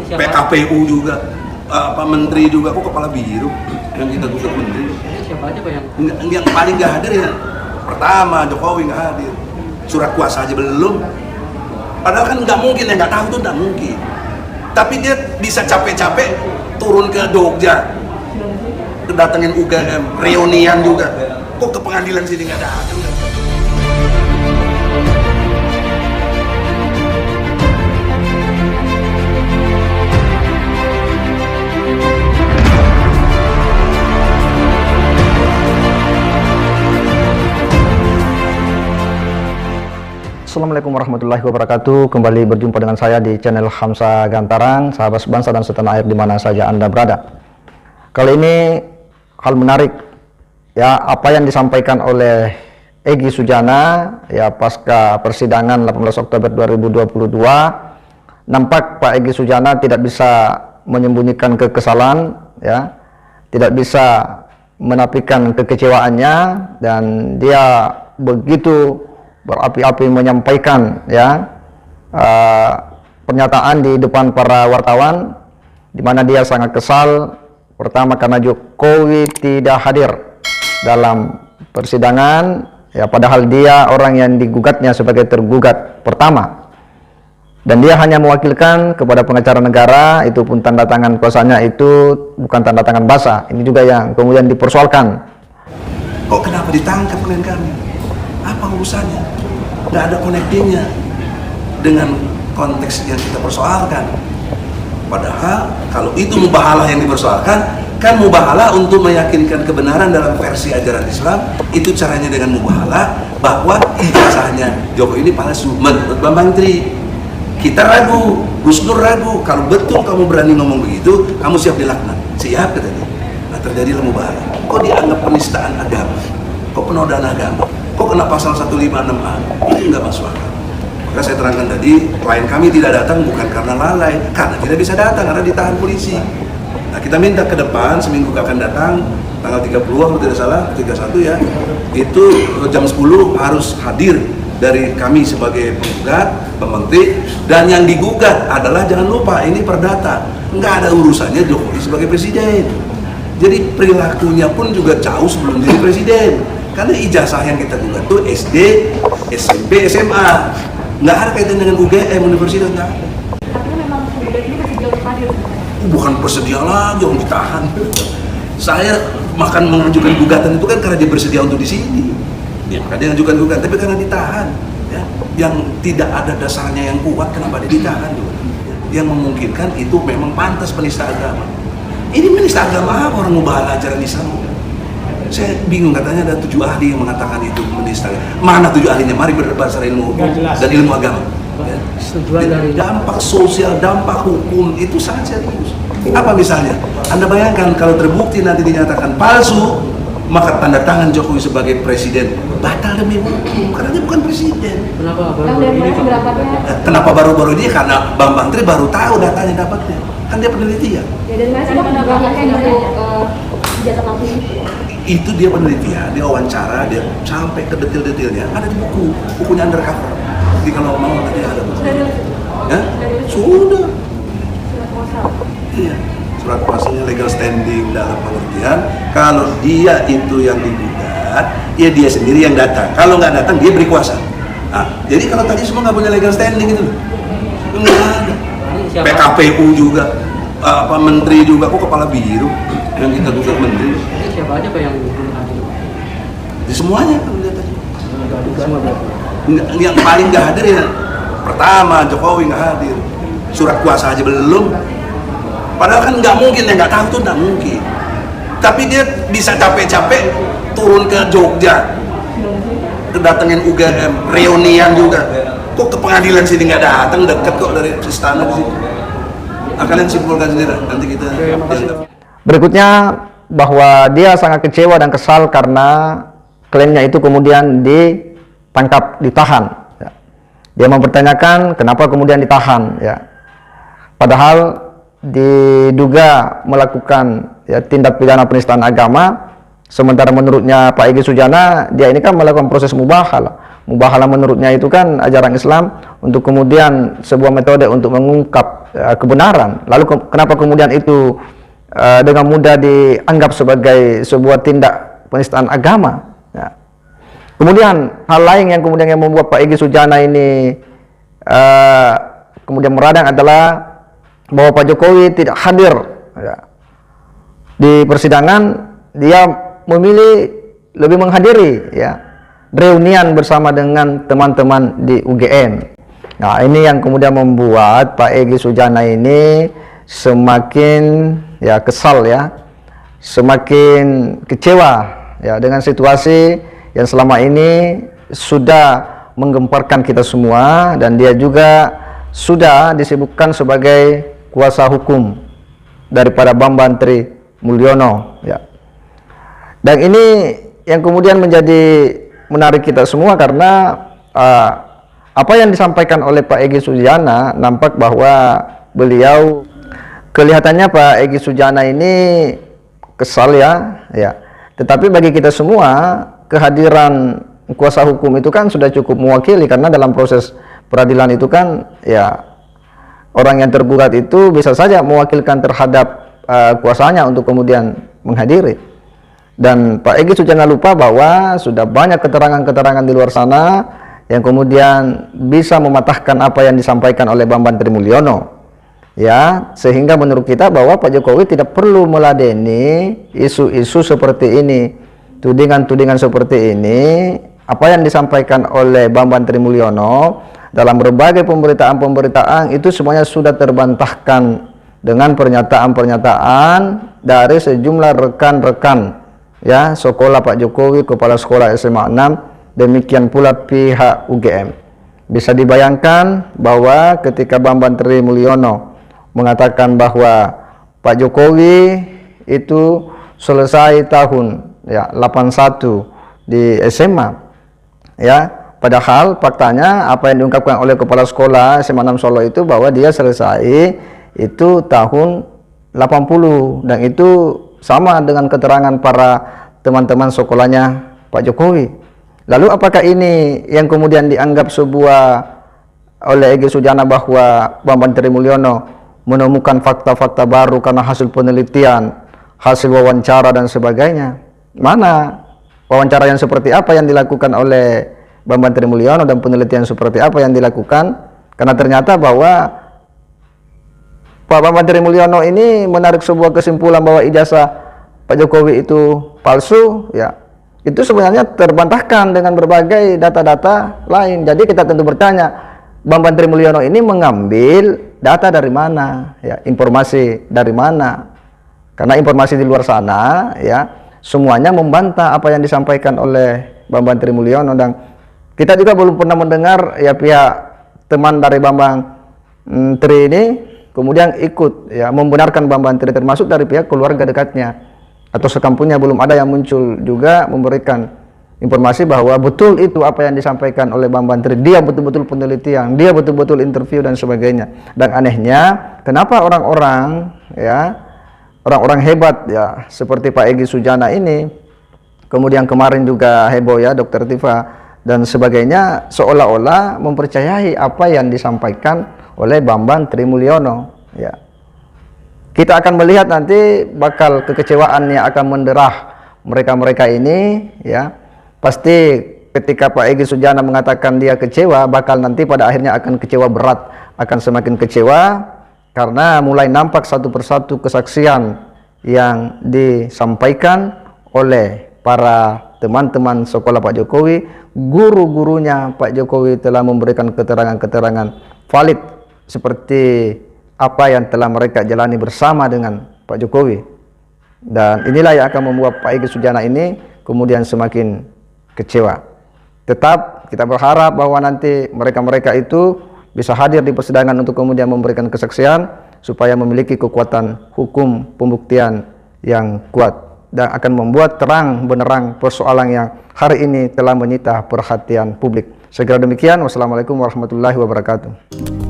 PKPU juga, menteri juga, kok kepala biru yang kita gugat menteri. Siapa aja Pak yang paling nggak hadir ya? Pertama Jokowi nggak hadir, surat kuasa aja belum. Padahal kan nggak mungkin, yang nggak tahu tuh nggak mungkin. Tapi dia bisa capek-capek turun ke Jogja, datengin UGM, reunian juga. Kok ke pengadilan sini nggak datang? Assalamualaikum warahmatullahi wabarakatuh. Kembali berjumpa dengan saya di channel Hamsa Gantarang, sahabat bangsa dan setanah air di mana saja Anda berada. Kali ini hal menarik ya, apa yang disampaikan oleh Egy Sujana ya pasca persidangan 18 Oktober 2022. Nampak Pak Egy Sujana tidak bisa menyembunyikan kekesalan ya, tidak bisa menafikan kekecewaannya, dan dia begitu berapi-api menyampaikan ya pernyataan di depan para wartawan, di mana dia sangat kesal. Pertama karena Jokowi tidak hadir dalam persidangan ya, padahal dia orang yang digugatnya sebagai tergugat pertama, dan dia hanya mewakilkan kepada pengacara negara, itu pun tanda tangan kuasanya itu bukan tanda tangan basah. Ini juga yang kemudian dipersoalkan. Kok kenapa ditangkap klien kami? Apa urusannya? Nggak ada konektinya dengan konteks yang kita persoalkan. Padahal kalau itu mubahalah yang dipersoalkan, kan mubahalah untuk meyakinkan kebenaran dalam versi ajaran Islam. Itu caranya dengan mubahalah, bahwa ijazahnya Jokowi ini palsu menurut Bambang Tri. Kita ragu, Gus Nur ragu. Kalau betul kamu berani ngomong begitu, kamu siap dilaknat. Siap katanya. Nah, terjadilah mubahalah. Kok dianggap penistaan agama? Kok penodaan agama? Kok kena pasal 156A? Itu nggak masuk akal. Maka saya terangkan tadi, klien kami tidak datang bukan karena lalai, karena tidak bisa datang, karena ditahan polisi. Nah, kita minta ke depan, seminggu akan datang, tanggal 30 kalau tidak salah, 31 ya, itu jam 10 harus hadir dari kami sebagai penggugat, pementri, dan yang digugat adalah, jangan lupa, ini perdata, nggak ada urusannya Jokowi sebagai presiden. Jadi perilakunya pun juga jauh sebelum jadi presiden. Karena ijazah yang kita gugat itu SD, SMP, SMA, nggak ada kaitan dengan UGM, universitas, nggak ada. Artinya memang penggugat ini bersedia untuk hadir? Bukan bersedia lagi, orang ditahan. Saya makan mengajukan gugatan itu kan karena dia bersedia untuk di sini. Ya, maka dia mengajukan gugatan, tapi karena ditahan. Ya, yang tidak ada dasarnya yang kuat, kenapa dia ditahan juga? Yang memungkinkan itu memang pantas penista agama. Ini penista agama apa, orang mubahalah ajaran Islam? Saya bingung, katanya ada 7 ahli yang mengatakan itu menista. Mana 7 ahlinya? Mari berdebat secara ilmu dan ilmu agama. Ya. Dampak sosial, dampak hukum itu sangat serius. Apa misalnya? Anda bayangkan kalau terbukti nanti dinyatakan palsu, maka tanda tangan Jokowi sebagai presiden batal demi hukum, karena dia bukan presiden. Kenapa baru-baru ini Pak? Kenapa baru-baru ini? Karena Bambang Tri baru tahu datanya dapatnya. Kan dia penelitian. Ya, dan masih mendapatkan ijazah kampus itu. Itu dia penelitian, dia wawancara, dia sampai ke detail-detailnya. Ada di bukunya undercover. Jadi kalau mau nanti ada buku. Ya? Sudah. Surat kuasa. Iya. Surat kuasanya legal standing dalam pengertian kalau dia itu yang digugat, ya dia sendiri yang datang. Kalau nggak datang, dia beri kuasa. Nah, jadi kalau tadi semua nggak punya legal standing itu, nggak ada. PKPU juga, menteri juga, kok kepala biru yang kita gugat menteri. Siapa aja Pak yang belum hadir? Di semuanya kan lihat tadi. Semua berapa? Yang paling nggak hadir ya, pertama Jokowi nggak hadir, surat kuasa aja belum. Padahal kan nggak mungkin, yang nggak tahu tuh nggak mungkin. Tapi dia bisa capek-capek turun ke Jogja, datengin UGM, reunian juga. Kok ke pengadilan sini nggak datang, deket kok dari istana di sini. Nah, kalian simpulkan sendiri, nanti kita. Berikutnya, bahwa dia sangat kecewa dan kesal karena kliennya itu kemudian ditangkap, ditahan ya. Dia mempertanyakan kenapa kemudian ditahan ya, padahal diduga melakukan ya, tindak pidana penistaan agama. Sementara menurutnya Pak Egy Sujana, dia ini kan melakukan proses mubahalah. Mubahalah menurutnya itu kan ajaran Islam untuk kemudian sebuah metode untuk mengungkap kebenaran. Lalu kenapa kemudian itu dengan mudah dianggap sebagai sebuah tindak penistaan agama? Ya. Kemudian hal lain yang kemudian yang membuat Pak Egy Sujana ini kemudian meradang adalah bahwa Pak Jokowi tidak hadir ya, di persidangan. Dia memilih lebih menghadiri ya reunian bersama dengan teman-teman di UGM. Nah, ini yang kemudian membuat Pak Egy Sujana ini semakin ya kesal ya, semakin kecewa ya dengan situasi yang selama ini sudah menggemparkan kita semua, dan dia juga sudah disebutkan sebagai kuasa hukum daripada Bambang Trimulyono ya. Dan ini yang kemudian menjadi menarik kita semua karena apa yang disampaikan oleh Pak Egy Sujana, nampak bahwa beliau kelihatannya Pak Egy Sujana ini kesal ya. Tetapi bagi kita semua kehadiran kuasa hukum itu kan sudah cukup mewakili, karena dalam proses peradilan itu kan ya orang yang tergugat itu bisa saja mewakilkan terhadap kuasanya untuk kemudian menghadiri. Dan Pak Egy Sujana lupa bahwa sudah banyak keterangan-keterangan di luar sana yang kemudian bisa mematahkan apa yang disampaikan oleh Bambang Trimulyono ya, sehingga menurut kita bahwa Pak Jokowi tidak perlu meladeni isu-isu seperti ini, tudingan-tudingan seperti ini. Apa yang disampaikan oleh Bambang Trimulyono dalam berbagai pemberitaan-pemberitaan itu semuanya sudah terbantahkan dengan pernyataan-pernyataan dari sejumlah rekan-rekan ya sekolah Pak Jokowi, kepala sekolah SMA 6, demikian pula pihak UGM. Bisa dibayangkan bahwa ketika Bambang Trimulyono mengatakan bahwa Pak Jokowi itu selesai tahun ya 81 di SMA ya, padahal faktanya apa yang diungkapkan oleh kepala sekolah SMA 6 Solo itu bahwa dia selesai itu tahun 80, dan itu sama dengan keterangan para teman-teman sekolahnya Pak Jokowi. Lalu apakah ini yang kemudian dianggap sebuah oleh Egy Sujana bahwa Bambang Trimulyono menemukan fakta-fakta baru karena hasil penelitian, hasil wawancara dan sebagainya? Mana wawancara yang seperti apa yang dilakukan oleh Bambang Trimulyono dan penelitian seperti apa yang dilakukan? Karena ternyata bahwa Pak Bambang Trimulyono ini menarik sebuah kesimpulan bahwa ijazah Pak Jokowi itu palsu ya. Itu sebenarnya terbantahkan dengan berbagai data-data lain. Jadi kita tentu bertanya, Bambang Trimulyono ini mengambil data dari mana ya, informasi dari mana? Karena informasi di luar sana ya semuanya membantah apa yang disampaikan oleh Bambang Trimulyono, dan kita juga belum pernah mendengar ya pihak teman dari Bambang Tri ini kemudian ikut ya membenarkan Bambang Tri, termasuk dari pihak keluarga dekatnya atau sekampungnya belum ada yang muncul juga memberikan informasi bahwa betul itu apa yang disampaikan oleh Bambang Tri, dia betul-betul penelitian, dia betul-betul interview dan sebagainya. Dan anehnya kenapa orang-orang hebat ya seperti Pak Egy Sujana ini kemudian kemarin juga heboh ya Dr. Tifa dan sebagainya, seolah-olah mempercayai apa yang disampaikan oleh Bambang Trimulyono ya. Kita akan melihat nanti bakal kekecewaan yang akan menderah mereka-mereka ini ya. Pasti ketika Pak Egy Sujana mengatakan dia kecewa, bakal nanti pada akhirnya akan kecewa berat, akan semakin kecewa karena mulai nampak satu persatu kesaksian yang disampaikan oleh para teman-teman sekolah Pak Jokowi. Guru-gurunya Pak Jokowi telah memberikan keterangan-keterangan valid seperti apa yang telah mereka jalani bersama dengan Pak Jokowi. Dan inilah yang akan membuat Pak Egy Sujana ini kemudian semakin kecewa. Tetap kita berharap bahwa nanti mereka-mereka itu bisa hadir di persidangan untuk kemudian memberikan kesaksian supaya memiliki kekuatan hukum pembuktian yang kuat dan akan membuat terang benerang persoalan yang hari ini telah menyita perhatian publik. Segera demikian. Wassalamualaikum warahmatullahi wabarakatuh.